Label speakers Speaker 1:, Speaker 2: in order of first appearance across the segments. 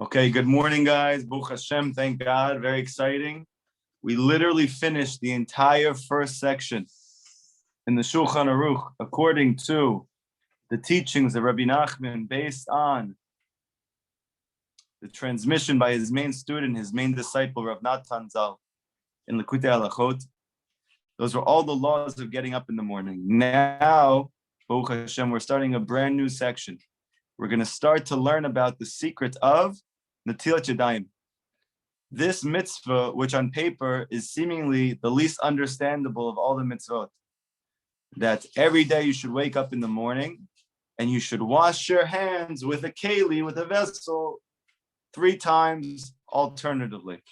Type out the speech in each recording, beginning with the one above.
Speaker 1: Okay, good morning, guys. Baruch Hashem, thank God. Very exciting. We literally finished the entire first section in the Shulchan Aruch according to the teachings of Rabbi Nachman based on the transmission by his main student, his main disciple, Rav Natan Zal, in Likutey Halachot. Those were all the laws of getting up in the morning. Now, Baruch Hashem, we're starting a brand new section. We're going to start to learn about the secret of Natilat Yadayim. This mitzvah, which on paper is seemingly the least understandable of all the mitzvot, that every day you should wake up in the morning and you should wash your hands with a keli, with a vessel, 3 times alternatively.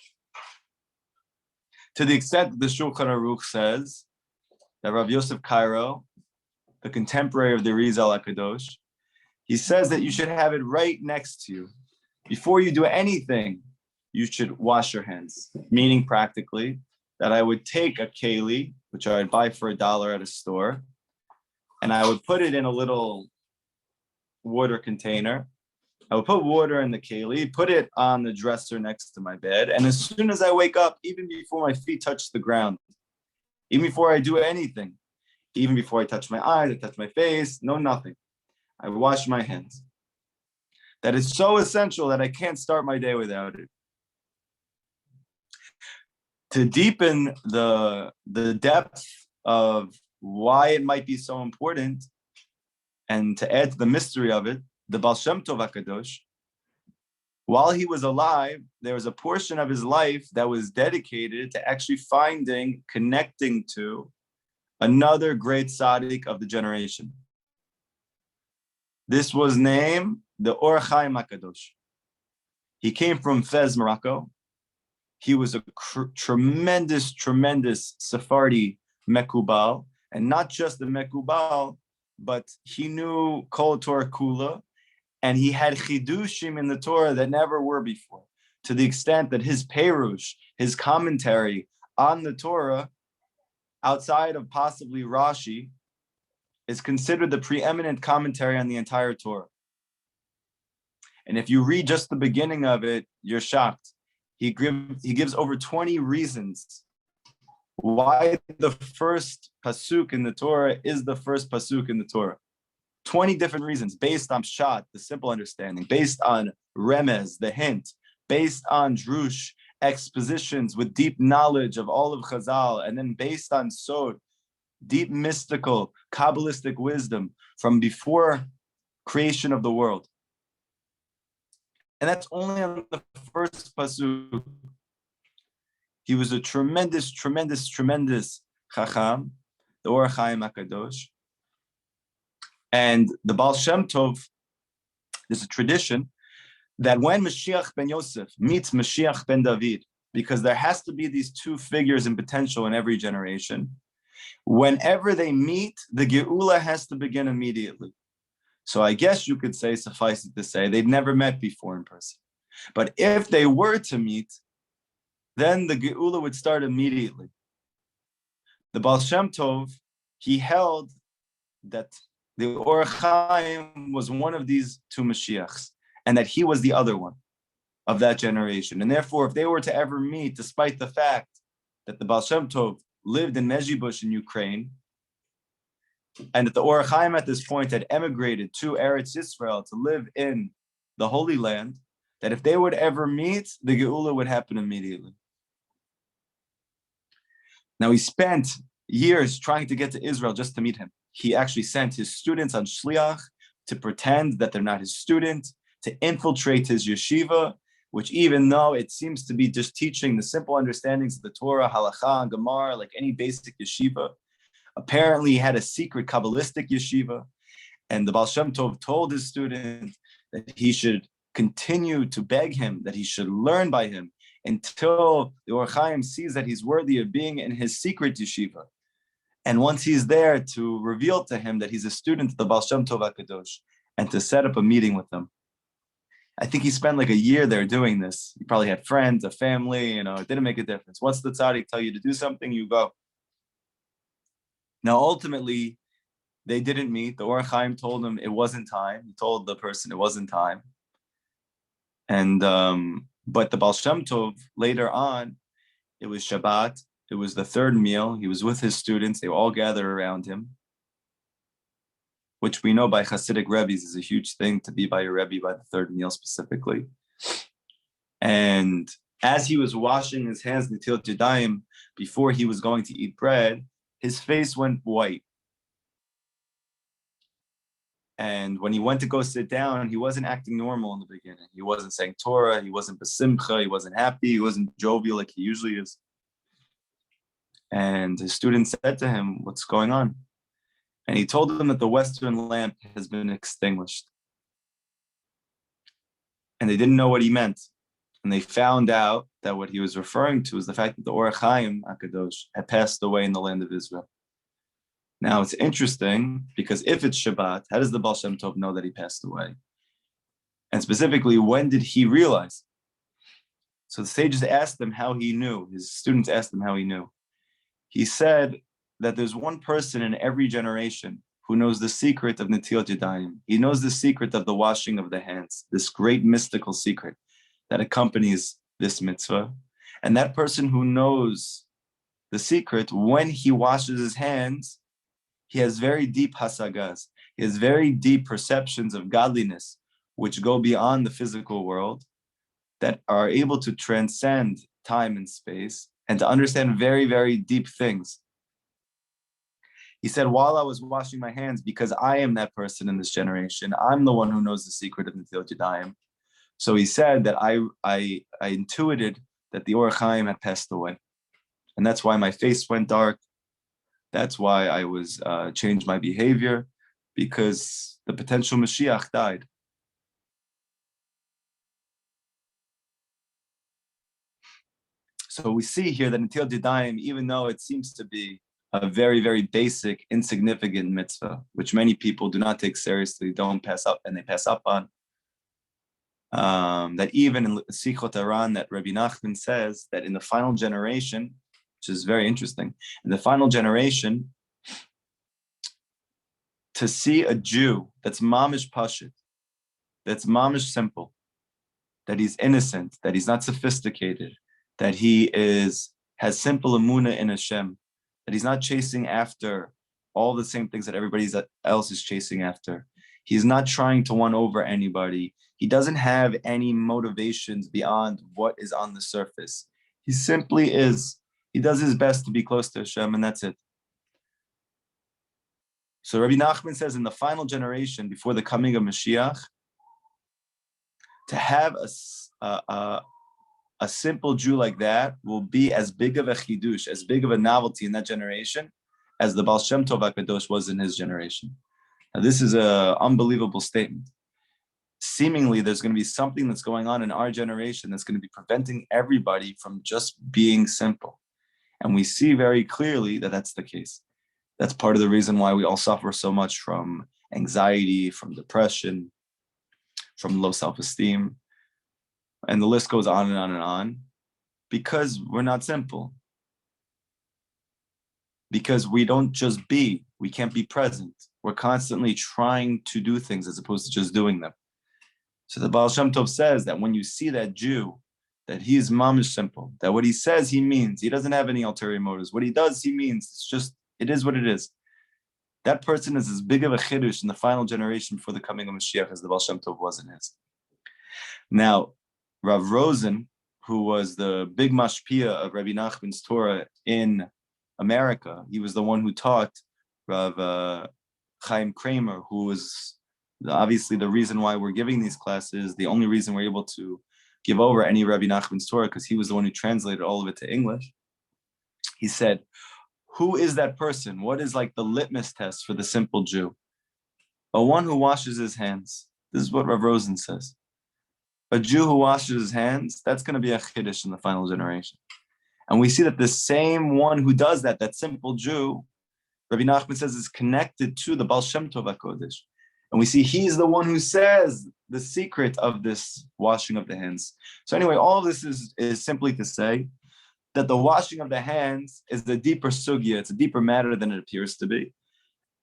Speaker 1: To the extent that the Shulchan Aruch says that Rav Yosef Cairo, the contemporary of the Exile HaKadosh, he says that you should have it right next to you. Before you do anything, you should wash your hands. Meaning practically that I would take a keli, which I would buy for $1 at a store, and I would put it in a little water container. I would put water in the keli, put it on the dresser next to my bed, and as soon as I wake up, even before my feet touch the ground, even before I do anything, even before I touch my eyes, I touch my face, no nothing, I wash my hands. That is so essential that I can't start my day without it. To deepen the depth of why it might be so important, and to add to the mystery of it, the Baal Shem Tov HaKadosh, while he was alive, there was a portion of his life that was dedicated to actually finding, connecting to another great tzaddik of the generation. This was named the Or Chaim HaKadosh. He came from Fez, Morocco. He was a tremendous Sephardi Mekubal, and not just the Mekubal, but he knew Kol Torah Kula, and he had chidushim in the Torah that never were before, to the extent that his perush, his commentary on the Torah, outside of possibly Rashi, is considered the preeminent commentary on the entire Torah. And if you read just the beginning of it, you're shocked. He gives over 20 reasons why the first pasuk in the Torah is the first pasuk in the Torah. 20 different reasons based on pshat, the simple understanding, based on remez, the hint, based on drush, expositions with deep knowledge of all of Chazal, and then based on sod, deep mystical, Kabbalistic wisdom from before creation of the world. And that's only on the first pasuk. He was a tremendous chacham, the Or Chaim HaKadosh. And the Baal Shem Tov, there's a tradition that when Mashiach ben Yosef meets Mashiach ben David, because there has to be these 2 figures in potential in every generation, whenever they meet, the Geula has to begin immediately. So I guess you could say, suffice it to say, they'd never met before in person. But if they were to meet, then the Geula would start immediately. The Baal Shem Tov, he held that the Or Chaim was one of these 2 Mashiachs, and that he was the other one of that generation. And therefore, if they were to ever meet, despite the fact that the Baal Shem Tov lived in Mezhibush in Ukraine, and that the Or Chaim at this point had emigrated to Eretz Yisrael to live in the Holy Land, that if they would ever meet, the Geula would happen immediately. Now, he spent years trying to get to Israel just to meet him. He actually sent his students on Shliach to pretend that they're not his student, to infiltrate his yeshiva, which even though it seems to be just teaching the simple understandings of the Torah, Halacha, and Gemara, like any basic yeshiva, apparently he had a secret Kabbalistic yeshiva, and the Baal Shem Tov told his student that he should continue to beg him, that he should learn by him until the Or Chaim sees that he's worthy of being in his secret yeshiva. And once he's there, to reveal to him that he's a student of the Baal Shem Tov HaKadosh, and to set up a meeting with them. I think he spent like a year there doing this. He probably had friends, a family, it didn't make a difference. Once the tzaddik tell you to do something, you go. Now, ultimately, they didn't meet. The Or Chaim told him it wasn't time. He told the person it wasn't time. And but the Baal Shem Tov, later on, it was Shabbat, it was the third meal, he was with his students, they all gathered around him, which we know by Hasidic Rebbes is a huge thing, to be by your Rebbe by the third meal specifically. And as he was washing his hands, Netilat Yadayim, before he was going to eat bread, his face went white. And when he went to go sit down, he wasn't acting normal in the beginning. He wasn't saying Torah, he wasn't besimcha, he wasn't happy, he wasn't jovial like he usually is. And his students said to him, "What's going on?" And he told them that the Western lamp has been extinguished. And they didn't know what he meant. And they found out that what he was referring to is the fact that the Or Chaim HaKadosh had passed away in the land of Israel. Now, it's interesting because if it's Shabbat, how does the Baal Shem Tov know that he passed away? And specifically, when did he realize? So the sages asked him how he knew. His students asked him how he knew. He said that there's one person in every generation who knows the secret of Netilat Yadayim. He knows the secret of the washing of the hands, this great mystical secret that accompanies this mitzvah. And that person who knows the secret, when he washes his hands, he has very deep hasagas. He has very deep perceptions of godliness, which go beyond the physical world, that are able to transcend time and space and to understand very, very deep things. He said, while I was washing my hands, because I am that person in this generation, I'm the one who knows the secret of Netilat Yadayim. So he said that I intuited that the Or Chaim had passed away. And that's why my face went dark. That's why I was changed my behavior, because the potential Mashiach died. So we see here that Netilat Yadayim, even though it seems to be a very, very basic, insignificant mitzvah, which many people do not take seriously, don't pass up, and they pass up on, that even in Sichot Aran, that Rabbi Nachman says that in the final generation, which is very interesting, in the final generation, to see a Jew that's mamish pashut, that's mamish simple, that he's innocent, that he's not sophisticated, that he has simple emunah in Hashem, that he's not chasing after all the same things that everybody else is chasing after. He's not trying to win over anybody. He doesn't have any motivations beyond what is on the surface. He simply is. He does his best to be close to Hashem, and that's it. So Rabbi Nachman says in the final generation, before the coming of Mashiach, to have a simple Jew like that will be as big of a chidush, as big of a novelty in that generation as the Baal Shem Tov HaKadosh was in his generation. Now, this is an unbelievable statement. Seemingly, there's going to be something that's going on in our generation that's going to be preventing everybody from just being simple. And we see very clearly that that's the case. That's part of the reason why we all suffer so much from anxiety, from depression, from low self-esteem. And the list goes on and on and on, because we're not simple. Because we don't just be, we can't be present. We're constantly trying to do things as opposed to just doing them. So the Baal Shem Tov says that when you see that Jew, that he is mamish simple, that what he says, he means. He doesn't have any ulterior motives. What he does, he means. It's just, it is what it is. That person is as big of a chidush in the final generation before the coming of Mashiach as the Baal Shem Tov was in his. Now, Rav Rosen, who was the big mashpia of Rabbi Nachman's Torah in America, he was the one who taught Rav Chaim Kramer, who was obviously the reason why we're giving these classes, the only reason we're able to give over any Rabbi Nachman's Torah, because he was the one who translated all of it to English. He said, who is that person? What is like the litmus test for the simple Jew? A one who washes his hands. This is what Rav Rosen says. A Jew who washes his hands, that's going to be a chiddush in the final generation. And we see that the same one who does that, that simple Jew, Rabbi Nachman says, is connected to the Baal Shem Tov HaKodesh. And we see he's the one who says the secret of this washing of the hands. So anyway, all of this is simply to say that the washing of the hands is the deeper sugya. It's a deeper matter than it appears to be.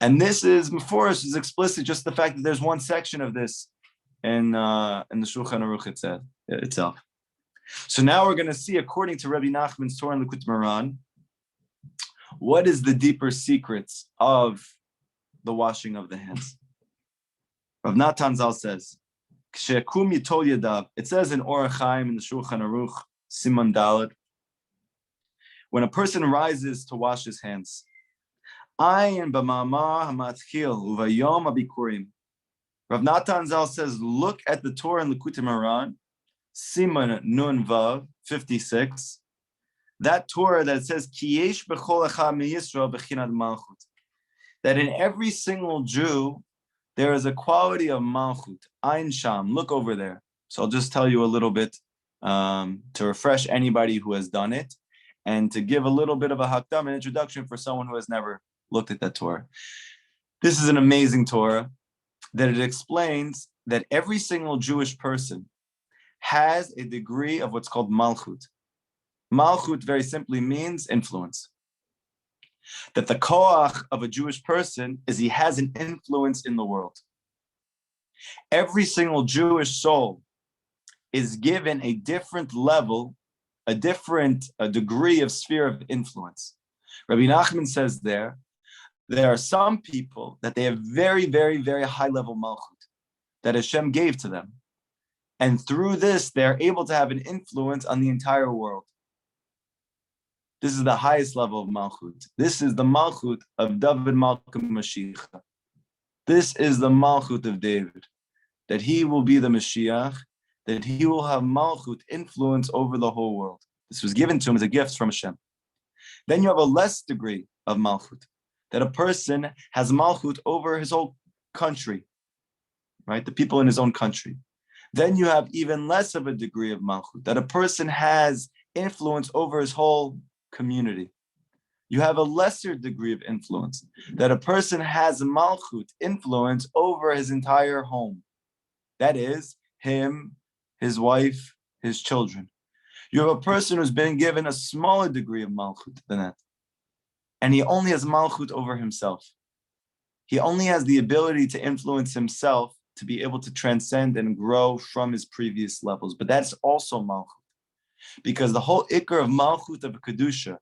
Speaker 1: And this is, for us, is explicit, just the fact that there's one section of this in the Shulchan Aruch itself. So now we're going to see, according to Rabbi Nachman's Torah and Likutey Moharan, what is the deeper secrets of the washing of the hands. Rav Natan Zal says, it says in Orach Chaim in the Shulchan Aruch, Siman Daled, when a person rises to wash his hands, Ayin b'ma'amar ha'matchil uvayom ha'bikurim. Rav Natan Zal says, look at the Torah and Likutey Moharan, Siman Nun Vav 56. That Torah that says, Ki yesh b'chol echad miYisrael b'chinad malchut. That in every single Jew, there is a quality of malchut, Ein Sham. Look over there. So I'll just tell you a little bit to refresh anybody who has done it, and to give a little bit of a hakdam, an introduction for someone who has never looked at that Torah. This is an amazing Torah that it explains that every single Jewish person has a degree of what's called malchut. Malchut very simply means influence. That the koach of a Jewish person is he has an influence in the world. Every single Jewish soul is given a different level, a degree of sphere of influence. Rabbi Nachman says there are some people that they have very, very, very high level malchut that Hashem gave to them. And through this, they're able to have an influence on the entire world. This is the highest level of malchut. This is the malchut of David Malkum Mashiach. This is the malchut of David, that he will be the Mashiach, that he will have malchut, influence over the whole world. This was given to him as a gift from Hashem. Then you have a less degree of malchut, that a person has malchut over his whole country, right? The people in his own country. Then you have even less of a degree of malchut, that a person has influence over his whole community. You have a lesser degree of influence, that a person has malchut, influence over his entire home. That is, him, his wife, his children. You have a person who's been given a smaller degree of malchut than that. And he only has malchut over himself. He only has the ability to influence himself to be able to transcend and grow from his previous levels. But that's also malchut. Because the whole ikar of malchut of kedusha,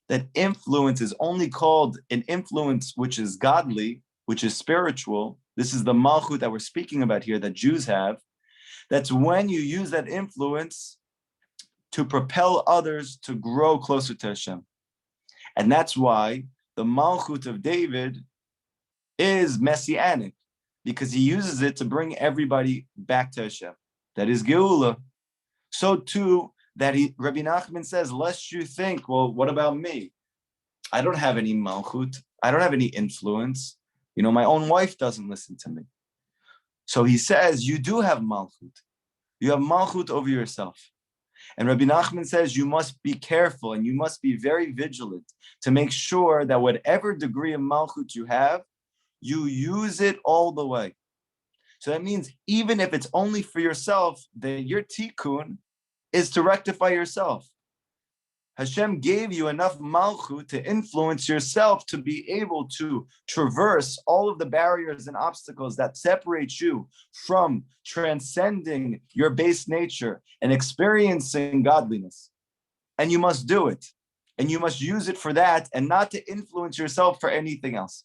Speaker 1: that influence is only called an influence which is godly, which is spiritual. This is the malchut that we're speaking about here, that Jews have. That's when you use that influence to propel others to grow closer to Hashem. And that's why the malchut of David is messianic, because he uses it to bring everybody back to Hashem. That is Geula. So too, that Rabbi Nachman says, lest you think, well, what about me? I don't have any malchut. I don't have any influence. My own wife doesn't listen to me. So he says, you do have malchut. You have malchut over yourself. And Rabbi Nachman says, you must be careful and you must be very vigilant to make sure that whatever degree of malchut you have, you use it all the way. So that means even if it's only for yourself, then your tikkun is to rectify yourself. Hashem gave you enough malchut to influence yourself to be able to traverse all of the barriers and obstacles that separate you from transcending your base nature and experiencing godliness. And you must do it. And you must use it for that and not to influence yourself for anything else.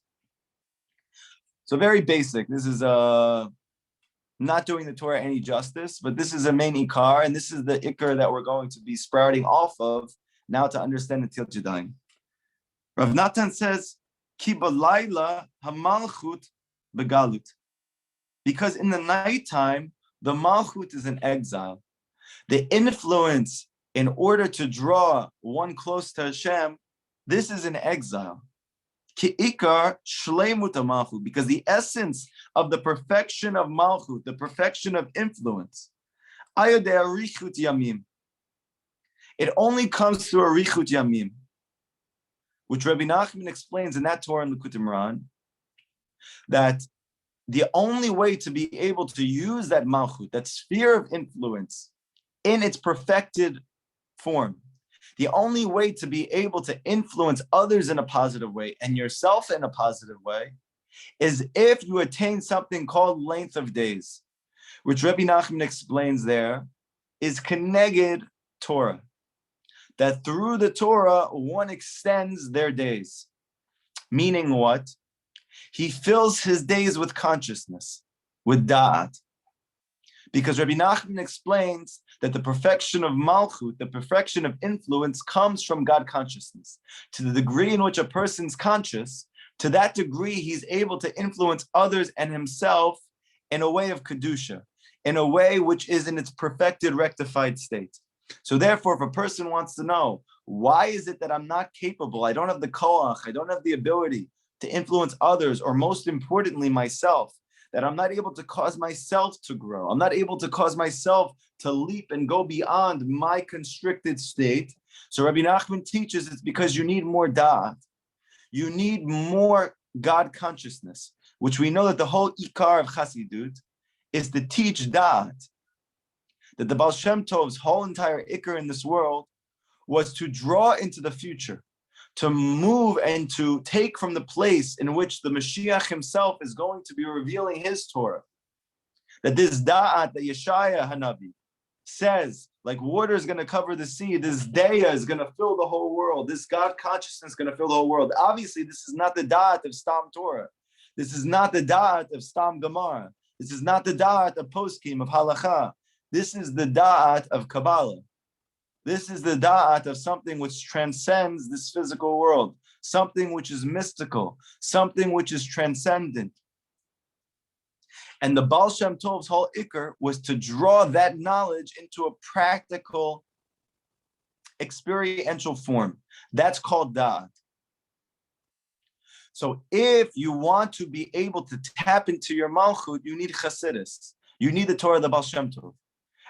Speaker 1: So very basic. This is not doing the Torah any justice, but this is a main ikar, and this is the ikar that we're going to be sprouting off of now to understand the Til Jadayim. Rav Natan says, Ki b'layla hamalchut begalut. Because in the nighttime, the malchut is in exile. The influence in order to draw one close to Hashem, this is in exile. Ki ikar shleimut malchut, because the essence of the perfection of malchut, the perfection of influence, ayodei arichut yamim. It only comes through arichut yamim, which Rabbi Nachman explains in that Torah in Likutey Moharan, that the only way to be able to use that malchut, that sphere of influence, in its perfected form, the only way to be able to influence others in a positive way and yourself in a positive way is if you attain something called length of days, which Rabbi Nachman explains there, is keneged Torah. That through the Torah, one extends their days. Meaning what? He fills his days with consciousness, with da'at. Because Rabbi Nachman explains that the perfection of malchut, the perfection of influence, comes from God consciousness. To the degree in which a person's conscious, to that degree he's able to influence others and himself in a way of kedusha, in a way which is in its perfected, rectified state. So therefore, if a person wants to know, why is it that I'm not capable, I don't have the koach, I don't have the ability to influence others, or most importantly, myself, that I'm not able to cause myself to grow, I'm not able to cause myself to leap and go beyond my constricted state. So Rabbi Nachman teaches it's because you need more da'at. You need more God consciousness, which we know that the whole ikar of Chassidut is to teach da'at. That the Baal Shem Tov's whole entire ikar in this world was to draw into the future, to move and to take from the place in which the Mashiach himself is going to be revealing his Torah. That this da'at that Yeshaya Hanavi says, like water is going to cover the sea, this daya is going to fill the whole world, this God consciousness is going to fill the whole world. Obviously, this is not the da'at of Stam Torah. This is not the da'at of Stam Gemara. This is not the da'at of Poskim, of Halacha. This is the da'at of Kabbalah. This is the da'at of something which transcends this physical world, something which is mystical, something which is transcendent. And the Baal Shem Tov's whole ikar was to draw that knowledge into a practical, experiential form. That's called da'at. So if you want to be able to tap into your malchut, you need chassidus. You need the Torah of the Baal Shem Tov.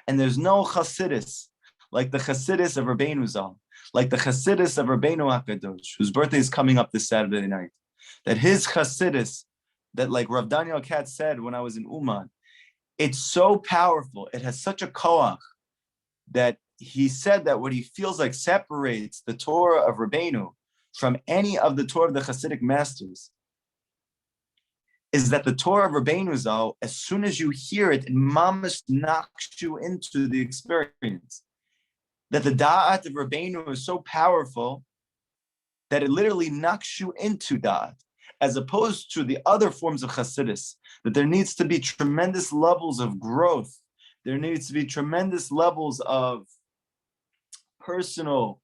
Speaker 1: And there's no chassidus like the chassidus of Rabbeinu Zal, like the chassidus of Rabbeinu HaKadosh, whose birthday is coming up this Saturday night. That his chassidus, that like Rav Daniel Katz said when I was in Uman, it's so powerful. It has such a koach that he said that what he feels like separates the Torah of Rabbeinu from any of the Torah of the Hasidic masters is that the Torah of Rabbeinu Zal, as soon as you hear it, it mamash knocks you into the experience. That the da'at of Rabbeinu is so powerful that it literally knocks you into da'at, as opposed to the other forms of Hasidus, that there needs to be tremendous levels of growth. There needs to be tremendous levels of personal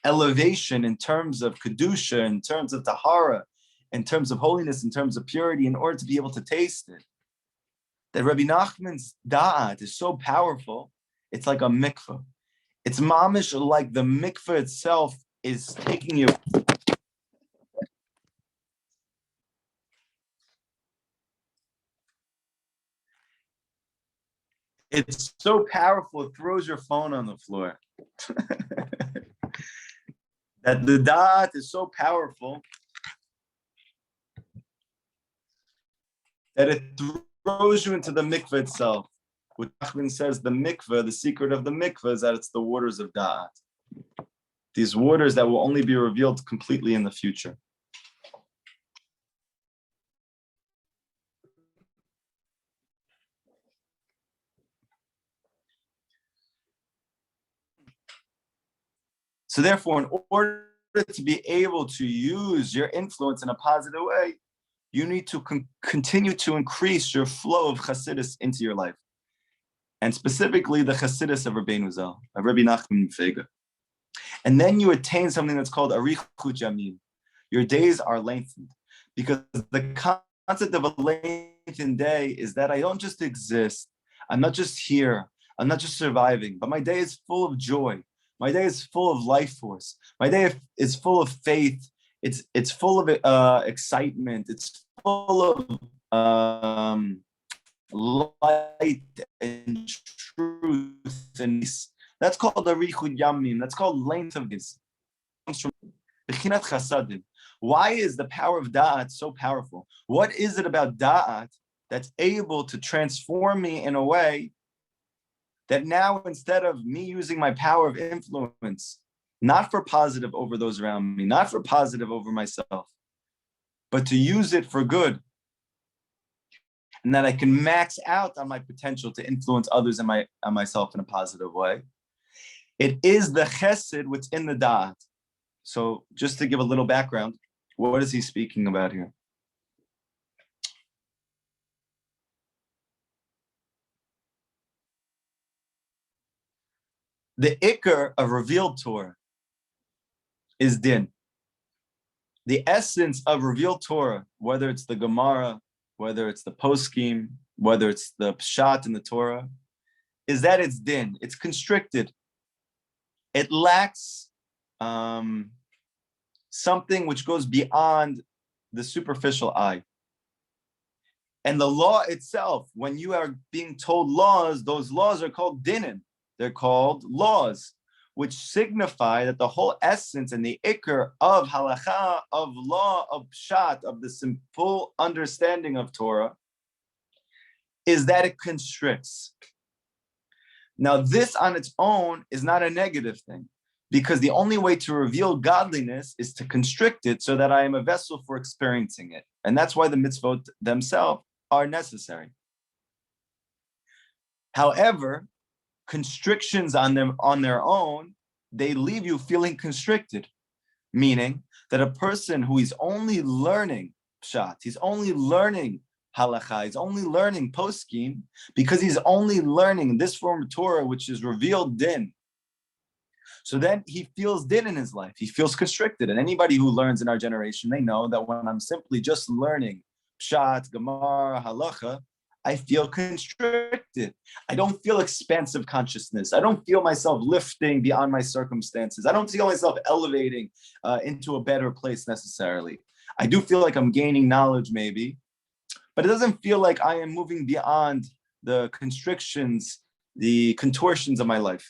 Speaker 1: elevation in terms of Kedusha, in terms of Tahara, in terms of holiness, in terms of purity, in order to be able to taste it. That Rabbi Nachman's da'at is so powerful, it's like a mikveh. It's mamish like the mikveh itself is taking you. It's so powerful, it throws your phone on the floor. That the da'at is so powerful that it throws you into the mikveh itself. What Nachman says, the mikveh, the secret of the mikveh is that it's the waters of da'at. These waters that will only be revealed completely in the future. So therefore, in order to be able to use your influence in a positive way, you need to continue to increase your flow of Chassidus into your life. And specifically the Chassidus of Rabbeinu Zal, of Rabbi Nachman Fega. And then you attain something that's called Arichut Yamim. Your days are lengthened. Because the concept of a lengthened day is that I don't just exist. I'm not just here. I'm not just surviving. But my day is full of joy. My day is full of life force. My day is full of faith. It's full of excitement. It's full of light and truth and peace. That's called Arichut Yamim. That's called length of days. Comes from Bechinat Chasadim. Why is the power of Da'at so powerful? What is it about Da'at that's able to transform me in a way that now, instead of me using my power of influence, not for positive over those around me, not for positive over myself, but to use it for good, and that I can max out on my potential to influence others and myself in a positive way. It is the chesed within the da'at. So just to give a little background, what is he speaking about here? The ikar of revealed Torah is din. The essence of revealed Torah, whether it's the Gemara, whether it's the poskim, whether it's the pshat in the Torah, is that it's din. It's constricted. It lacks something which goes beyond the superficial eye. And the law itself, when you are being told laws, those laws are called dinim. They're called laws, which signify that the whole essence and the ikar of halacha, of law, of pshat, of the simple understanding of Torah, is that it constricts. Now, this on its own is not a negative thing, because the only way to reveal godliness is to constrict it so that I am a vessel for experiencing it. And that's why the mitzvot themselves are necessary. However, constrictions on them on their own, they leave you feeling constricted, meaning that a person who is only learning pshat, he's only learning halacha, he's only learning poskim, because he's only learning this form of Torah, which is revealed din. So then he feels din in his life. He feels constricted. And anybody who learns in our generation, they know that when I'm simply just learning pshat, gemara, halacha, I feel constricted. I don't feel expansive consciousness. I don't feel myself lifting beyond my circumstances. I don't feel myself elevating into a better place necessarily. I do feel like I'm gaining knowledge maybe, but it doesn't feel like I am moving beyond the constrictions, the contortions of my life.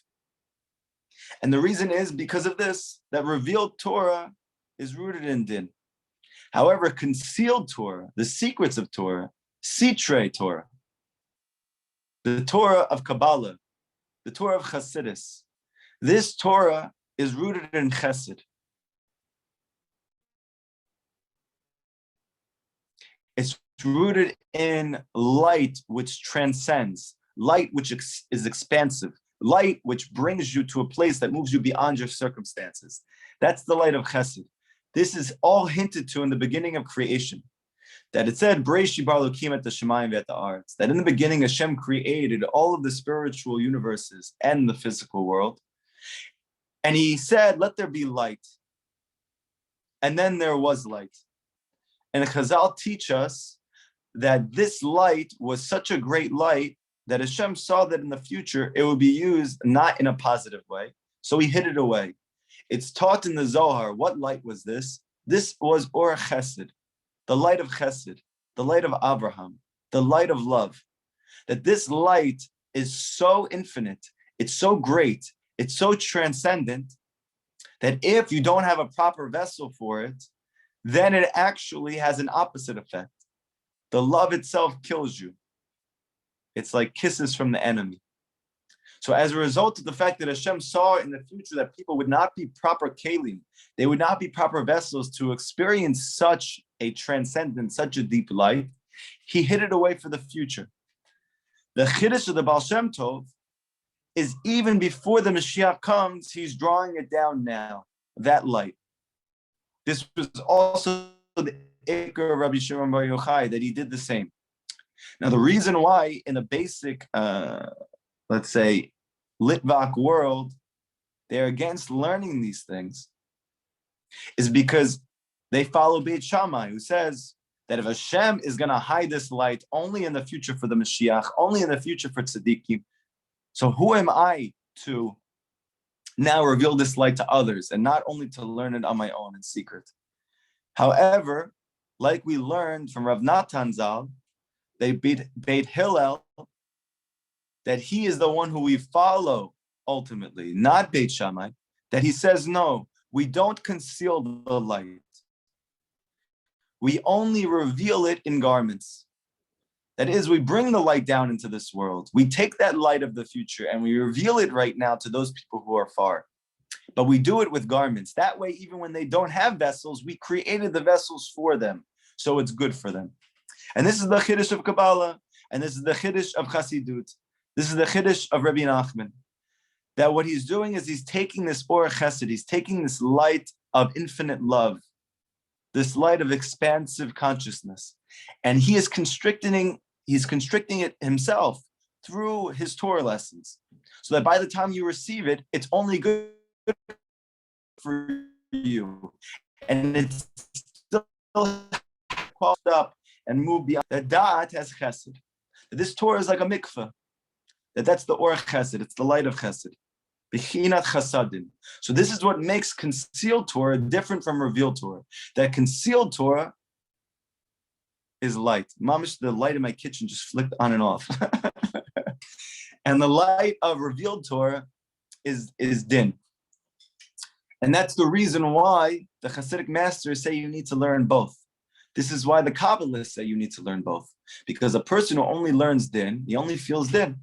Speaker 1: And the reason is because of this, that revealed Torah is rooted in din. However, concealed Torah, the secrets of Torah, Sitrei Torah, the Torah of Kabbalah, the Torah of Chassidus, this Torah is rooted in Chesed. It's rooted in light which transcends, light which is expansive, light which brings you to a place that moves you beyond your circumstances. That's the light of Chesed. This is all hinted to in the beginning of creation. That it said, Breishi bar Elokim et hashamayim ve'et haaretz, that in the beginning Hashem created all of the spiritual universes and the physical world. And he said, let there be light. And then there was light. And Chazal teach us that this light was such a great light that Hashem saw that in the future it would be used not in a positive way. So he hid it away. It's taught in the Zohar. What light was this? This was Or Chesed, the light of Chesed, the light of Abraham, the light of love. That this light is so infinite, it's so great, it's so transcendent, that if you don't have a proper vessel for it, then it actually has an opposite effect. The love itself kills you. It's like kisses from the enemy. So as a result of the fact that Hashem saw in the future that people would not be proper kelim, they would not be proper vessels to experience such a transcendent, such a deep light, he hid it away for the future. The chiddush of the Baal Shem Tov is even before the Mashiach comes, he's drawing it down now, that light. This was also the ikar of Rabbi Shimon Bar Yochai, that he did the same. Now, the reason why in the basic, let's say, Litvak world, they're against learning these things is because they follow Beit Shammai, who says that if Hashem is going to hide this light only in the future for the Mashiach, only in the future for tzaddikim, so who am I to now reveal this light to others and not only to learn it on my own in secret? However, like we learned from Rav Natan Zal, they Beit Hillel, that he is the one who we follow ultimately, not Beit Shammai, that he says, no, we don't conceal the light. We only reveal it in garments. That is, we bring the light down into this world. We take that light of the future and we reveal it right now to those people who are far. But we do it with garments. That way, even when they don't have vessels, we created the vessels for them. So it's good for them. And this is the chiddush of Kabbalah, And this is the Chiddush of Chassidut. This is the Chiddush of Rabbi Nachman. That what he's doing is he's taking this Or Chesed, he's taking this light of infinite love, this light of expansive consciousness, and he is constricting it himself through his Torah lessons, so that by the time you receive it, it's only good for you, and it's still qualified up and moved beyond. That Da'at has Chesed. That this Torah is like a mikveh. That's the Or Chesed. It's the light of Chesed. Bechinat Chasadim. So this is what makes concealed Torah different from revealed Torah. That concealed Torah is light. Mamish, the light in my kitchen just flicked on and off. And the light of revealed Torah is din. And that's the reason why the Hasidic masters say you need to learn both. This is why the Kabbalists say you need to learn both. Because a person who only learns din, he only feels din.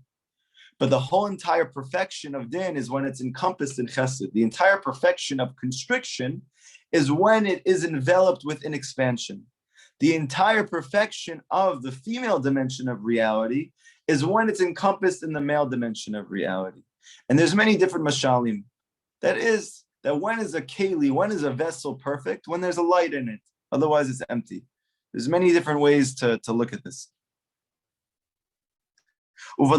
Speaker 1: But the whole entire perfection of din is when it's encompassed in chesed. The entire perfection of constriction is when it is enveloped within expansion. The entire perfection of the female dimension of reality is when it's encompassed in the male dimension of reality. And there's many different mashalim. That is, that when is a keli, when is a vessel perfect? When there's a light in it. Otherwise it's empty. There's many different ways to look at this. And in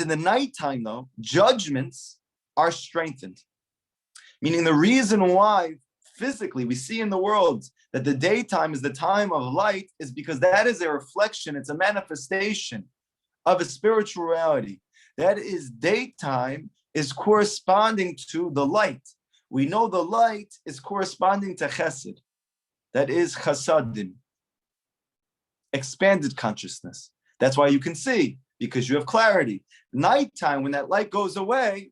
Speaker 1: the nighttime, though, judgments are strengthened. Meaning the reason why physically we see in the world that the daytime is the time of light is because that is a reflection, it's a manifestation of a spiritual reality. That is, daytime is corresponding to the light. We know the light is corresponding to chesed. That is chasadim, expanded consciousness. That's why you can see, because you have clarity. Nighttime, when that light goes away,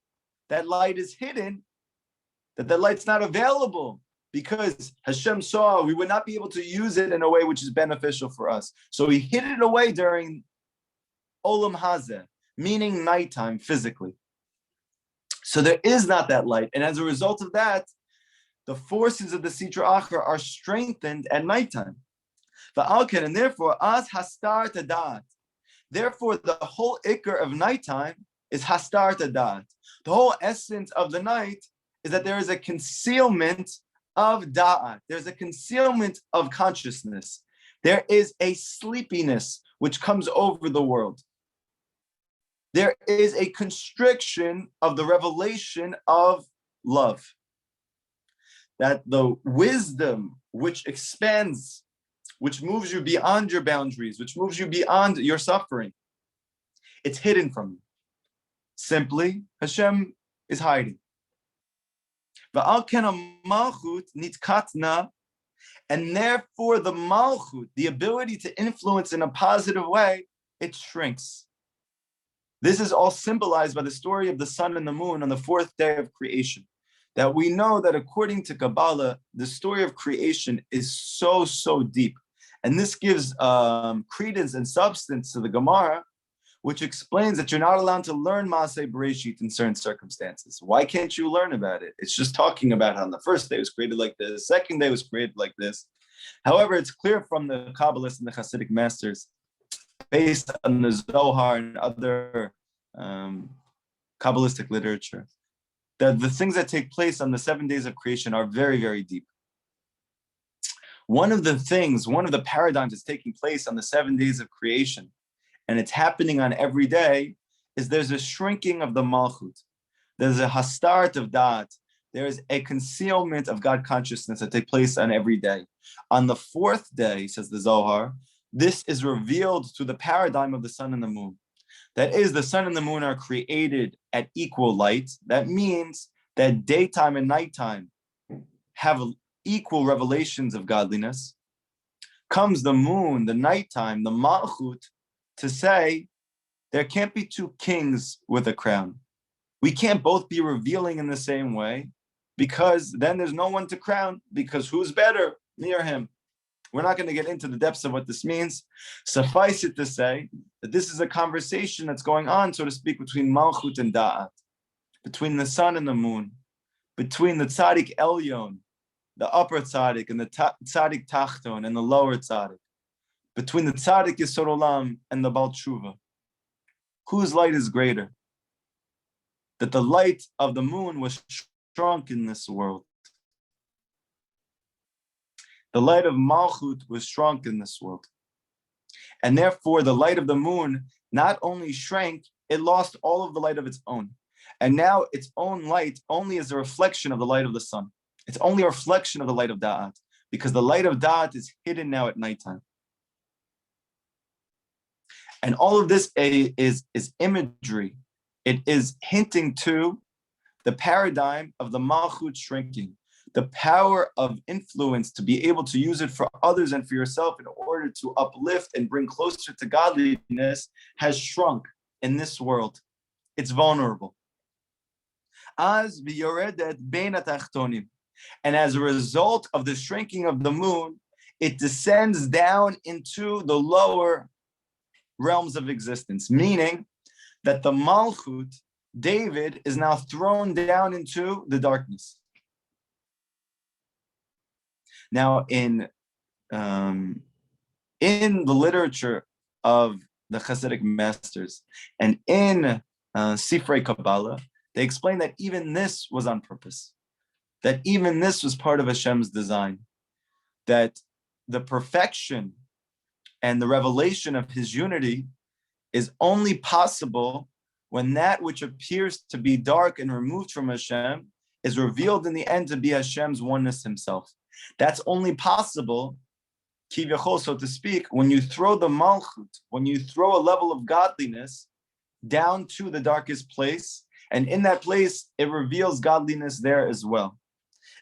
Speaker 1: that light is hidden, that the light's not available, because Hashem saw we would not be able to use it in a way which is beneficial for us. So he hid it away during Olam Hazeh, meaning nighttime physically. So there is not that light. And as a result of that, the forces of the Sitra Achra are strengthened at nighttime. And therefore, as hastar tadat. Therefore, the whole ikr of nighttime is hastar tadat. The whole essence of the night is that there is a concealment of da'at. There's a concealment of consciousness. There is a sleepiness which comes over the world. There is a constriction of the revelation of love. That the wisdom which expands, which moves you beyond your boundaries, which moves you beyond your suffering, it's hidden from you. Simply, Hashem is hiding. And therefore the malchut, the ability to influence in a positive way, it shrinks. This is all symbolized by the story of the sun and the moon on the fourth day of creation. That we know that according to Kabbalah, the story of creation is so, so deep. And this gives credence and substance to the Gemara, which explains that you're not allowed to learn Maaseh Bereshit in certain circumstances. Why can't you learn about it? It's just talking about how the first day was created like this, the second day was created like this. However, it's clear from the Kabbalists and the Hasidic masters, based on the Zohar and other Kabbalistic literature, that the things that take place on the 7 days of creation are very, very deep. One of the paradigms that's taking place on the 7 days of creation, and it's happening on every day, is there's a shrinking of the malchut. There's a hastart of da'at. There's a concealment of God consciousness that takes place on every day. On the fourth day, says the Zohar, this is revealed through the paradigm of the sun and the moon. That is, the sun and the moon are created at equal light. That means that daytime and nighttime have equal revelations of godliness. Comes the moon, the nighttime, the malchut, to say there can't be two kings with a crown. We can't both be revealing in the same way, because then there's no one to crown, because who's better? Me or him? We're not going to get into the depths of what this means. Suffice it to say that this is a conversation that's going on, so to speak, between Malchut and Da'at, between the sun and the moon, between the Tzaddik Elyon, the upper Tzaddik, and the Tzaddik Tachton, and the lower Tzaddik, between the Tzaddik Yesod Olam and the Baal Tshuva. Whose light is greater? That the light of the moon was shrunk in this world. The light of Malchut was shrunk in this world. And therefore, the light of the moon not only shrank, it lost all of the light of its own. And now its own light only is a reflection of the light of the sun. It's only a reflection of the light of Da'at, because the light of Da'at is hidden now at nighttime. And all of this is imagery. It is hinting to the paradigm of the Malchut shrinking, the power of influence to be able to use it for others and for yourself in order to uplift and bring closer to godliness has shrunk in this world. It's vulnerable. And as a result of the shrinking of the moon, it descends down into the lower realms of existence, meaning that the Malchut, David, is now thrown down into the darkness. Now, in the literature of the Hasidic masters and in Sifrei Kabbalah, they explain that even this was on purpose, that even this was part of Hashem's design, that the perfection and the revelation of his unity is only possible when that which appears to be dark and removed from Hashem is revealed in the end to be Hashem's oneness himself. That's only possible, kiviyachol, so to speak, when you throw the malchut, when you throw a level of godliness down to the darkest place, and in that place, it reveals godliness there as well.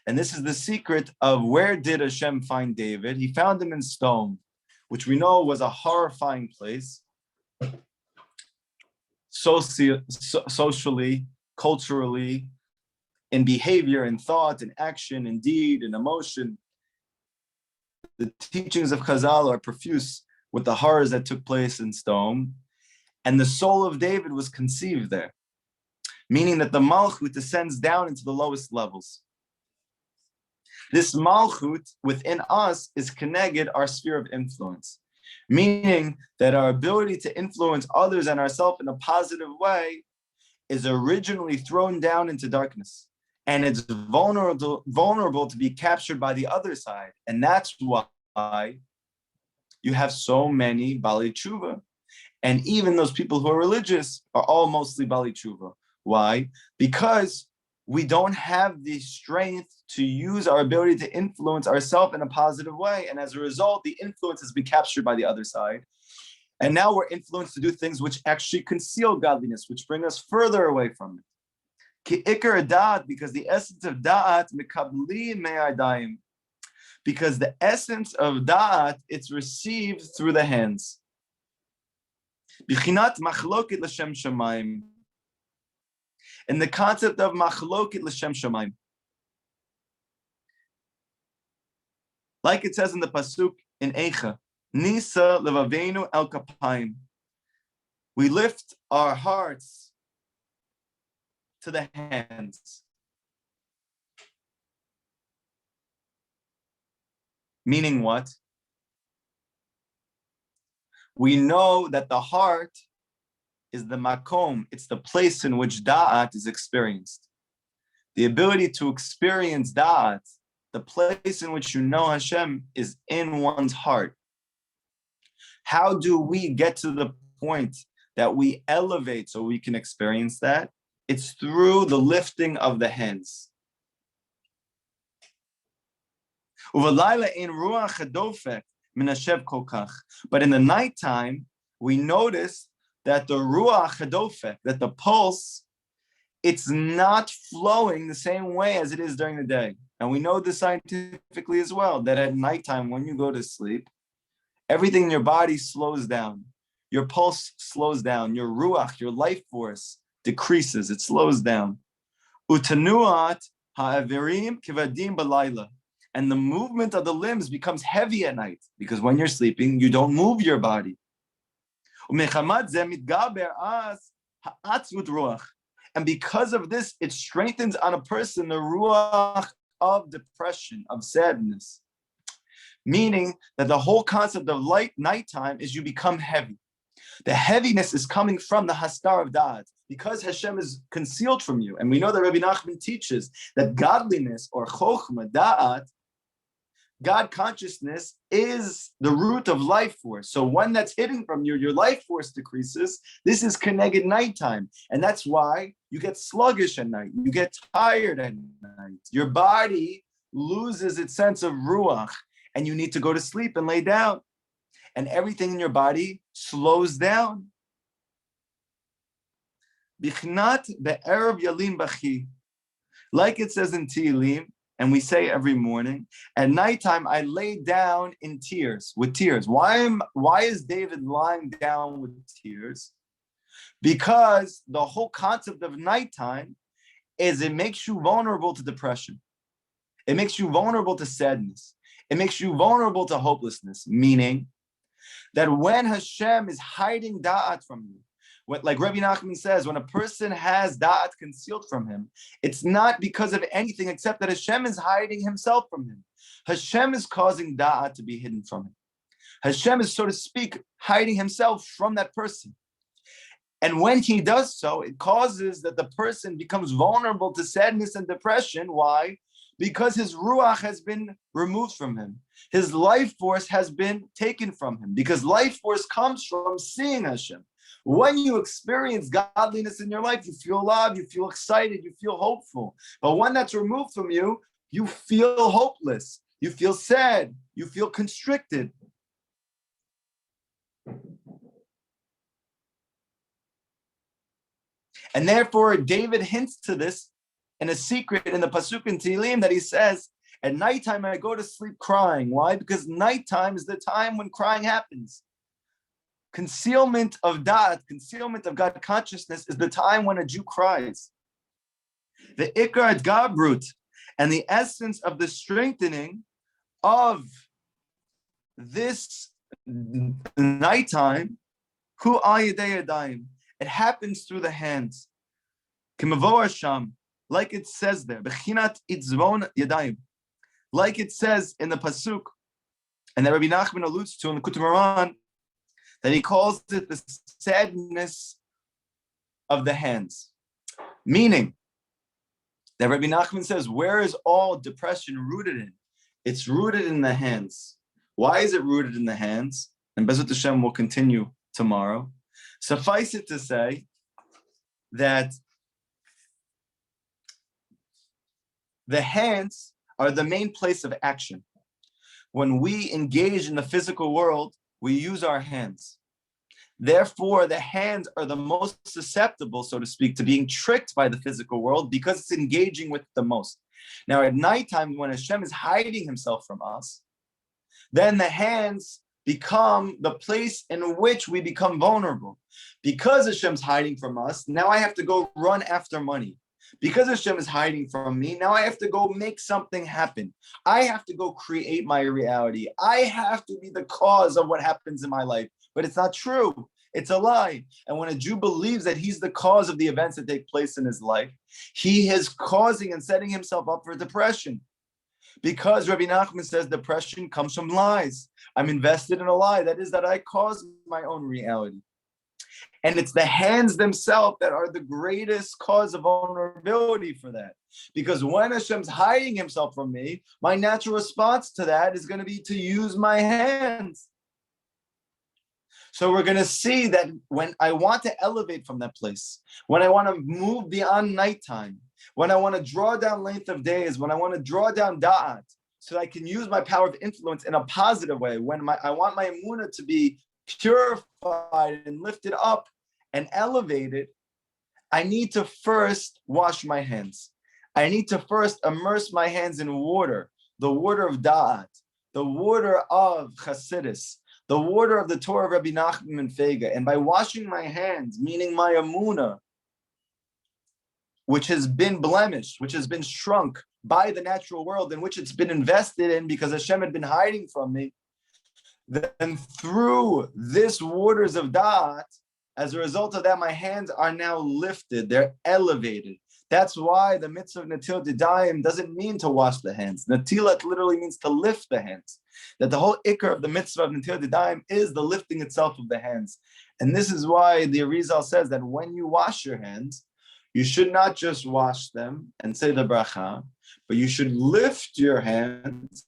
Speaker 1: And this is the secret of where did Hashem find David? He found him in stone, which we know was a horrifying place, socially, culturally, in behavior, in thought, in action, in deed, in emotion. The teachings of Chazal are profuse with the horrors that took place in stone, and the soul of David was conceived there, meaning that the Malchut descends down into the lowest levels. This Malchut within us is connected our sphere of influence, meaning that our ability to influence others and ourselves in a positive way is originally thrown down into darkness, and it's vulnerable to be captured by the other side. And that's why you have so many Bali Tshuva. And even those people who are religious are all mostly Bali Tshuva. Why? Because we don't have the strength to use our ability to influence ourselves in a positive way. And as a result, the influence has been captured by the other side. And now we're influenced to do things which actually conceal godliness, which bring us further away from it. Ki'ikar da'at, because the essence of da'at, mikabli me'adayim, because the essence of da'at, it's received through the hands. Bichinat machloket l'shem shamayim. In the concept of machloket l'shem shamayim. Like it says in the pasuk in Eicha, Nisa levavenu el kapayim. We lift our hearts to the hands. Meaning what? We know that the heart is the makom, it's the place in which da'at is experienced. The ability to experience da'at, the place in which you know Hashem, is in one's heart. How do we get to the point that we elevate so we can experience that? It's through the lifting of the hands. But in the nighttime, we notice that the ruach hadofek, that the pulse, it's not flowing the same way as it is during the day. And we know this scientifically as well, that at nighttime, when you go to sleep, everything in your body slows down. Your pulse slows down. Your ruach, your life force, decreases. It slows down. Utanuat ha'avirim kivadim balayla. And the movement of the limbs becomes heavy at night, because when you're sleeping, you don't move your body. And because of this, it strengthens on a person the ruach of depression, of sadness. Meaning that the whole concept of nighttime is you become heavy. The heaviness is coming from the hastar of da'at, because Hashem is concealed from you. And we know that Rabbi Nachman teaches that godliness or chokhmah, da'at, God consciousness is the root of life force. So when that's hidden from you, your life force decreases. This is keneged nighttime. And that's why you get sluggish at night. You get tired at night. Your body loses its sense of ruach, and you need to go to sleep and lay down. And everything in your body slows down. Bichnat be'erev yalim bachi. Like it says in Tehillim, and we say every morning, at nighttime I lay down in tears, with tears. Why is David lying down with tears? Because the whole concept of nighttime is it makes you vulnerable to depression. It makes you vulnerable to sadness. It makes you vulnerable to hopelessness, meaning that when Hashem is hiding da'at from you, like Rabbi Nachman says, when a person has da'at concealed from him, it's not because of anything except that Hashem is hiding himself from him. Hashem is causing da'at to be hidden from him. Hashem is, so to speak, hiding himself from that person. And when he does so, it causes that the person becomes vulnerable to sadness and depression. Why? Because his ruach has been removed from him. His life force has been taken from him, because life force comes from seeing Hashem. When you experience godliness in your life, you feel love, you feel excited, you feel hopeful. But when that's removed from you, you feel hopeless, you feel sad, you feel constricted. And therefore, David hints to this in a secret in the Pasuk in Tehillim that he says, at nighttime I go to sleep crying. Why? Because nighttime is the time when crying happens. Concealment of da'at, concealment of God consciousness is the time when a Jew cries. The ikar gabrut, and the essence of the strengthening of this nighttime, hu al yedei yadayim, it happens through the hands. Kimavo Hashem, like it says there, bechinat itzvon yadayim, like it says in the pasuk, and that Rabbi Nachman alludes to in the Likutey Moharan, that he calls it the sadness of the hands. Meaning that Rabbi Nachman says, where is all depression rooted in? It's rooted in the hands. Why is it rooted in the hands? And Bezrat Hashem will continue tomorrow. Suffice it to say that the hands are the main place of action. When we engage in the physical world, we use our hands. Therefore, the hands are the most susceptible, so to speak, to being tricked by the physical world because it's engaging with the most. Now, at nighttime, when Hashem is hiding himself from us, then the hands become the place in which we become vulnerable. Because Hashem's hiding from us, now I have to go run after money. Because Hashem is hiding from me, now I have to go make something happen. I have to go create my reality. I have to be the cause of what happens in my life. But it's not true. It's a lie. And when a Jew believes that he's the cause of the events that take place in his life, he is causing and setting himself up for depression. Because Rabbi Nachman says depression comes from lies. I'm invested in a lie. That is that I cause my own reality. And it's the hands themselves that are the greatest cause of vulnerability for that. Because when Hashem's hiding himself from me, my natural response to that is going to be to use my hands. So we're going to see that when I want to elevate from that place, when I want to move beyond nighttime, when I want to draw down length of days, when I want to draw down da'at, so that I can use my power of influence in a positive way, when I want my emunah to be purified and lifted up and elevated, I need to first wash my hands. I need to first immerse my hands in water, the water of da'at, the water of chassidus, the water of the Torah of Rabbi Nachman and Fega. And by washing my hands, meaning my emunah, which has been blemished, which has been shrunk by the natural world in which it's been invested in because Hashem had been hiding from me, then through this waters of da'at, as a result of that, my hands are now lifted, they're elevated. That's why the mitzvah of Natilat Yadayim doesn't mean to wash the hands. Natilat literally means to lift the hands. That the whole ikar of the mitzvah of Natilat Yadayim is the lifting itself of the hands. And this is why the Arizal says that when you wash your hands, you should not just wash them and say the bracha, but you should lift your hands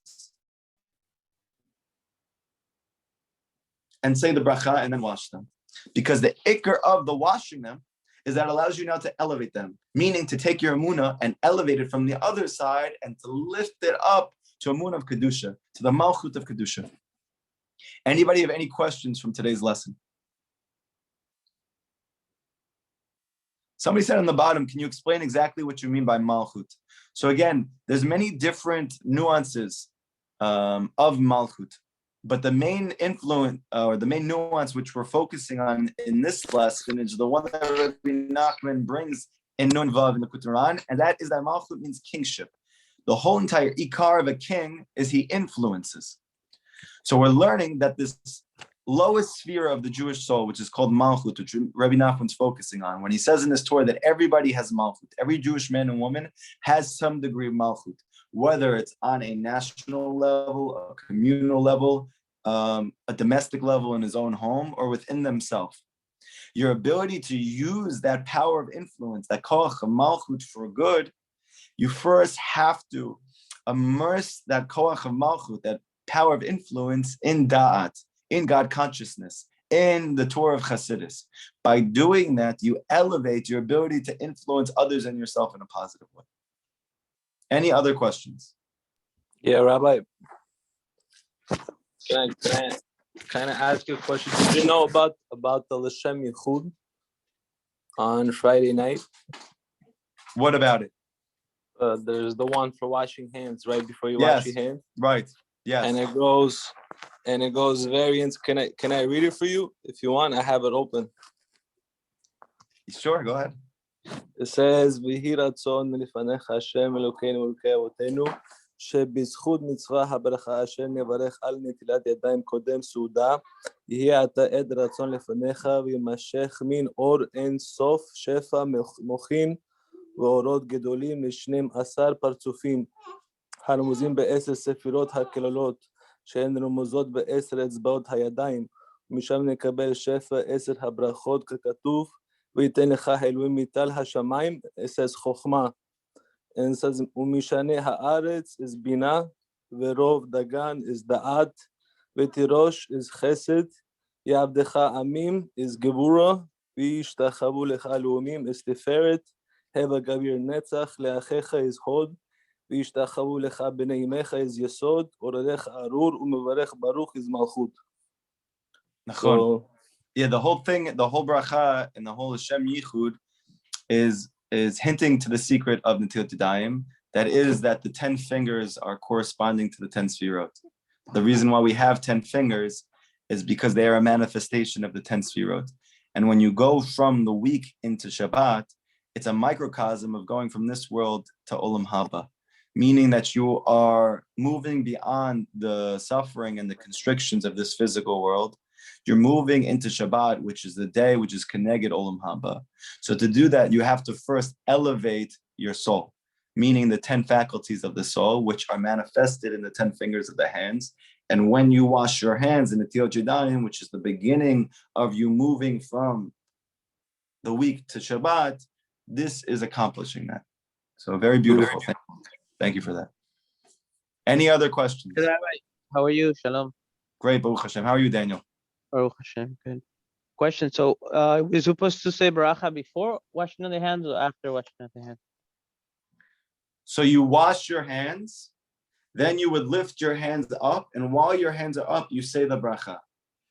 Speaker 1: and say the bracha and then wash them. Because the ikar of the washing them is that allows you now to elevate them, meaning to take your emunah and elevate it from the other side and to lift it up to emunah of kedusha, to the malchut of kedusha. Anybody have any questions from today's lesson? Somebody said on the bottom, can you explain exactly what you mean by malchut? So again, there's many different nuances of malchut, but the main influence or the main nuance which we're focusing on in this lesson is the one that Rabbi Nachman brings in Nun Vav in the Likutey, and that is that malchut means kingship. The whole entire ikar of a king is he influences. So we're learning that this lowest sphere of the Jewish soul, which is called malchut, which Rabbi Nachman's focusing on, when he says in this Torah that everybody has malchut, every Jewish man and woman has some degree of malchut, whether it's on a national level, a communal level, a domestic level in his own home, or within themselves. Your ability to use that power of influence, that koach of malchut for good, you first have to immerse that koach of malchut, that power of influence, in da'at, in God consciousness, in the Torah of Chassidus. By doing that, you elevate your ability to influence others and yourself in a positive way. Any other questions?
Speaker 2: Yeah, Rabbi. Can I ask you a question? Did you know about the L'Shem Yichud on Friday night?
Speaker 1: What about it?
Speaker 2: There's the one for washing hands right before you wash your hands.
Speaker 1: Right. Yes.
Speaker 2: And it goes very. Can I read it for you if you want? I have it open.
Speaker 1: Sure. Go ahead.
Speaker 2: It says, "V'hi ratzon melifanecha Hashem Elokeinu Elokei Avotenu שבזכות מצווה הברכה אשר נברך על נטילת ידיים קודם סעודה, יהיה אתה עד רצון לפניך וימשך מן אור אין סוף שפע מוחין ואורות גדולים ל12 פרצופים הרמוזים ב10 ספירות הכלולות שהן רמוזות ב10 אצבעות הידיים, ומשם נקבל שפע 10 הברכות ככתוב, ויתן לך אלוהים מטל השמיים, it says חוכמה. And it says, Umishane haaretz is bina, verov dagan is da'at, vetirosh is chesed, yavdecha amim is gebura, v'yishtachavu lecha luomim is tiferet, heva gavir netzach leachecha is hod, v'yishtachavu lecha b'nei imecha is yesod, oredecha arur, umevarech baruch is malchut.
Speaker 1: So, yeah, the whole bracha and the whole Hashem Yichud is hinting to the secret of Natilat Yadayim, that is that the 10 fingers are corresponding to the 10 sfirot. The reason why we have 10 fingers is because they are a manifestation of the 10 sfirot. And when you go from the week into Shabbat, it's a microcosm of going from this world to Olam Haba, meaning that you are moving beyond the suffering and the constrictions of this physical world. You're moving into Shabbat, which is the day which is Keneged Olam Haba. So to do that, you have to first elevate your soul, meaning the 10 faculties of the soul, which are manifested in the 10 fingers of the hands. And when you wash your hands in the Natilat Yadayim, which is the beginning of you moving from the week to Shabbat, this is accomplishing that. So very beautiful. Thank you for that. Any other questions?
Speaker 3: How are you? Shalom.
Speaker 1: Great, Baruch Hashem. How are you, Daniel?
Speaker 3: Baruch Hashem. Good. Question. So, we're supposed to say bracha before washing the hands or after washing the hands?
Speaker 1: So you wash your hands, then you would lift your hands up, and while your hands are up, you say the bracha.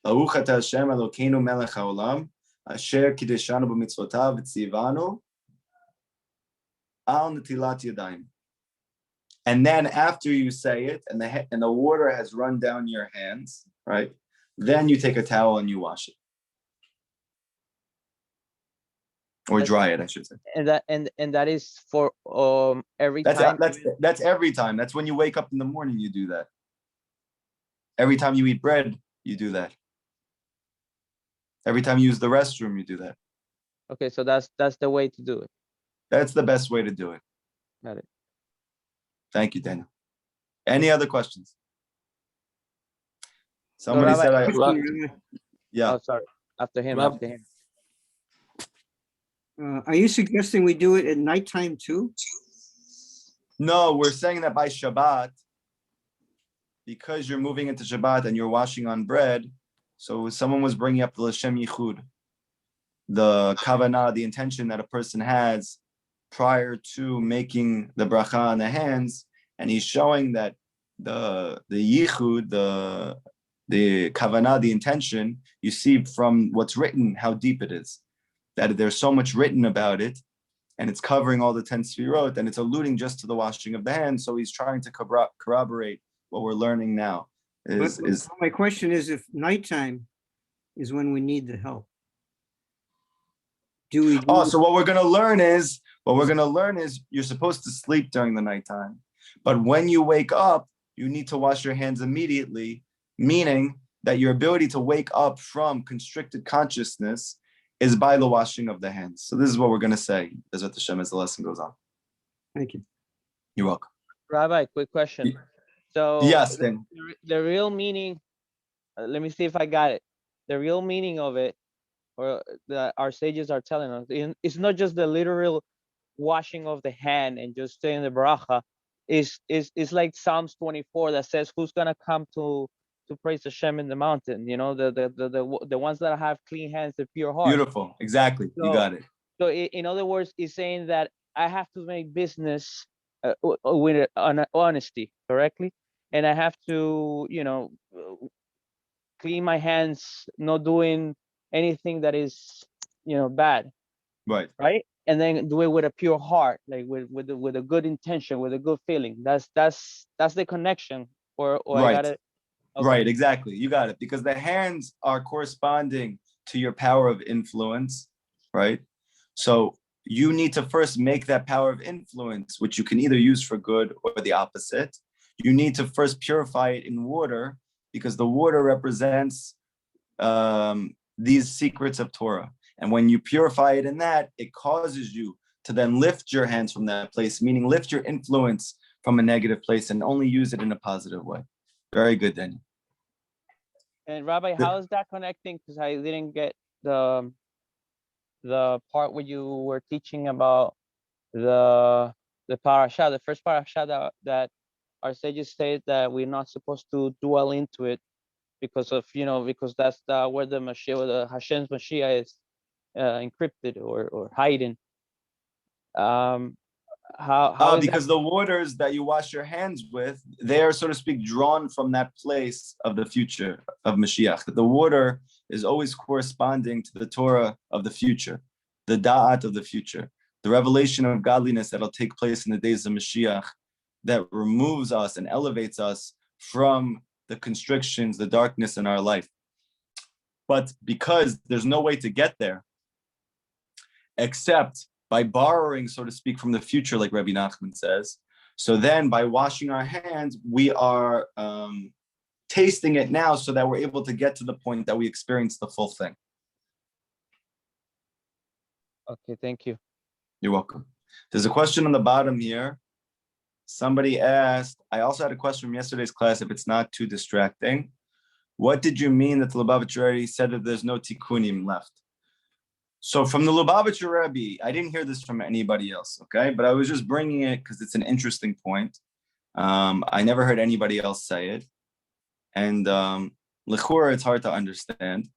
Speaker 1: Baruch atah Hashem Elokeinu melech haolam, asher kideshanu b'mitzvotav v'tzivanu al netilat yadayim. And then after you say it, and the water has run down your hands, right? Then you take a towel and you wash it. Or dry it, I should say.
Speaker 3: And that is for every time.
Speaker 1: That's every time. That's when you wake up in the morning, you do that. Every time you eat bread, you do that. Every time you use the restroom, you do that.
Speaker 3: Okay, so that's the way to do it.
Speaker 1: That's the best way to do it.
Speaker 3: Got it.
Speaker 1: Thank you, Daniel. Any other questions?
Speaker 3: So,
Speaker 1: Somebody said
Speaker 3: Rabbi,
Speaker 1: yeah.
Speaker 3: oh, sorry. After him,
Speaker 2: Rab-
Speaker 3: after him.
Speaker 4: Are you suggesting we do it at nighttime too?
Speaker 1: No, we're saying that by Shabbat, because you're moving into Shabbat and you're washing on bread. So someone was bringing up the L'Shem Yichud, the kavanah, the intention that a person has prior to making the bracha on the hands, and he's showing that the yichud, the kavanah, the intention, you see from what's written how deep it is, that there's so much written about it, and it's covering all the 10 sefirot, and it's alluding just to the washing of the hands. So he's trying to corroborate what we're learning now.
Speaker 4: My question is, if nighttime is when we need the help, do we?
Speaker 1: So what we're going to learn is you're supposed to sleep during the nighttime, but when you wake up, you need to wash your hands immediately, meaning that your ability to wake up from constricted consciousness is by the washing of the hands. So this is what we're going to say, Bezrat Hashem, as the lesson goes on.
Speaker 4: Thank you.
Speaker 1: You're welcome.
Speaker 3: Rabbi, quick question. So
Speaker 1: Yes, then.
Speaker 3: the real meaning, let me see if I got it. The real meaning of it, or that our sages are telling us, it's not just the literal washing of the hand and just saying the bracha. It's like Psalms 24 that says, "Who's gonna come to praise Hashem in the mountain?" You know, the ones that have clean hands, the pure heart.
Speaker 1: Beautiful. Exactly. You got it.
Speaker 3: So in other words, it's saying that I have to make business with honesty, correctly, and I have to, clean my hands, not doing anything that is, bad,
Speaker 1: Right.
Speaker 3: And then do it with a pure heart, like with a good intention, with a good feeling. That's the connection. Or
Speaker 1: Right.
Speaker 3: I got it. Okay.
Speaker 1: Right, exactly. You got it. Because the hands are corresponding to your power of influence, right? So you need to first make that power of influence, which you can either use for good or the opposite. You need to first purify it in water, because the water represents these secrets of Torah. And when you purify it in that, it causes you to then lift your hands from that place, meaning lift your influence from a negative place and only use it in a positive way. Very good, Daniel.
Speaker 3: And Rabbi, how is that connecting? Because I didn't get the part where you were teaching about the parasha, the first parasha that our sages say that we're not supposed to dwell into it because that's where the Mashiach, where the Hashem's Mashiach is encrypted or hiding. How is
Speaker 1: because the waters that you wash your hands with, they are, so to speak, drawn from that place of the future of Mashiach. The water is always corresponding to the Torah of the future, the da'at of the future, the revelation of godliness that'll take place in the days of Mashiach, that removes us and elevates us from the constrictions, the darkness in our life. But because there's no way to get there except by borrowing, so to speak, from the future, like Rabbi Nachman says, so then by washing our hands, we are tasting it now so that we're able to get to the point that we experience the full thing.
Speaker 3: Okay, thank you.
Speaker 1: You're welcome. There's a question on the bottom here. Somebody asked, I also had a question from yesterday's class, if it's not too distracting. What did you mean that the Lubavitcher Rebbe said that there's no tikkunim left? So from the Lubavitcher Rebbe, I didn't hear this from anybody else, okay? But I was just bringing it because it's an interesting point. I never heard anybody else say it. And l'chura, it's hard to understand.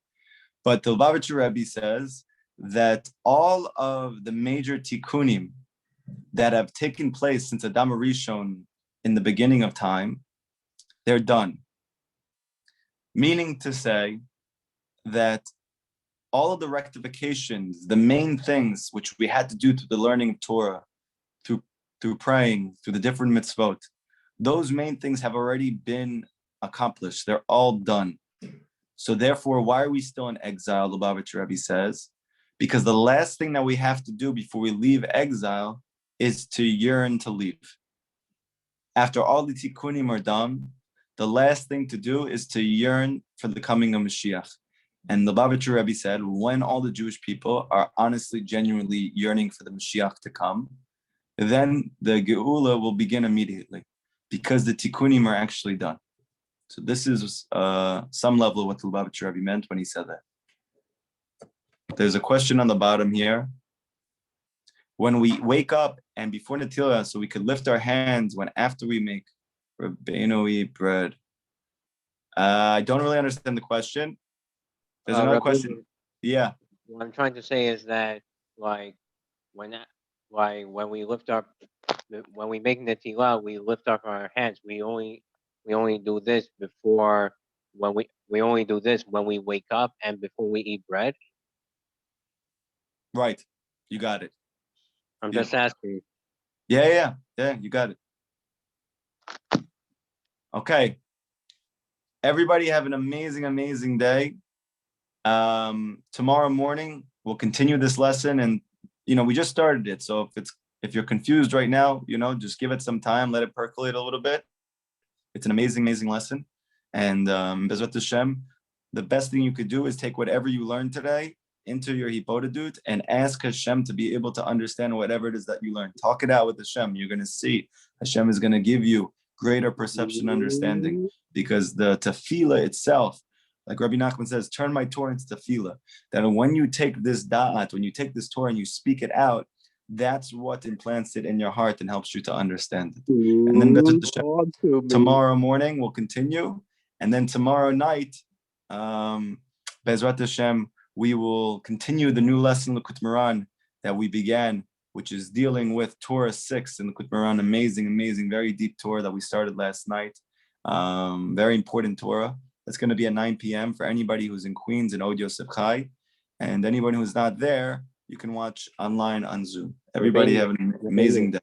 Speaker 1: But the Lubavitcher Rebbe says that all of the major tikkunim that have taken place since Adam Rishon in the beginning of time, they're done. Meaning to say that all of the rectifications, the main things which we had to do through the learning of Torah, through praying, through the different mitzvot, those main things have already been accomplished. They're all done. So therefore, why are we still in exile, Lubavitcher Rebbe says? Because the last thing that we have to do before we leave exile is to yearn to leave. After all the tikkunim are done, the last thing to do is to yearn for the coming of Mashiach. And the Lubavitcher Rebbe said, when all the Jewish people are honestly, genuinely yearning for the Mashiach to come, then the Geula will begin immediately because the Tikkunim are actually done. So this is some level of what the Lubavitcher Rebbe meant when he said that. There's a question on the bottom here. When we wake up and before Netilah, so we could lift our hands when after we make Rabbeinu eat bread. I don't really understand the question. There's another question. Yeah.
Speaker 5: What I'm trying to say is that, like, when we lift up, when we make Netilah, we lift up our hands. We only do this before we only do this when we wake up and before we eat bread.
Speaker 1: Right. You got it.
Speaker 5: I'm just asking.
Speaker 1: Yeah, you got it. Okay. Everybody have an amazing day. Tomorrow morning, we'll continue this lesson. And, we just started it. So if you're confused right now, just give it some time, let it percolate a little bit. It's an amazing lesson. And Bezrat Hashem, the best thing you could do is take whatever you learned today into your Hipodadut and ask Hashem to be able to understand whatever it is that you learned. Talk it out with Hashem. You're going to see Hashem is going to give you greater perception, understanding, because the tefillah itself, like Rabbi Nachman says, turn my Torah into tefillah. That when you take this da'at, when you take this Torah and you speak it out, that's what implants it in your heart and helps you to understand it. And then tomorrow morning we'll continue, and then tomorrow night, Bezrat Hashem, we will continue the new lesson Likutey Moharan that we began, which is dealing with Torah 6 in Likutey Moharan. Amazing, very deep Torah that we started last night. Very important Torah. That's going to be at 9 p.m. for anybody who's in Queens and Od Yosef Chai. And anybody who's not there, you can watch online on Zoom. Everybody have an amazing day.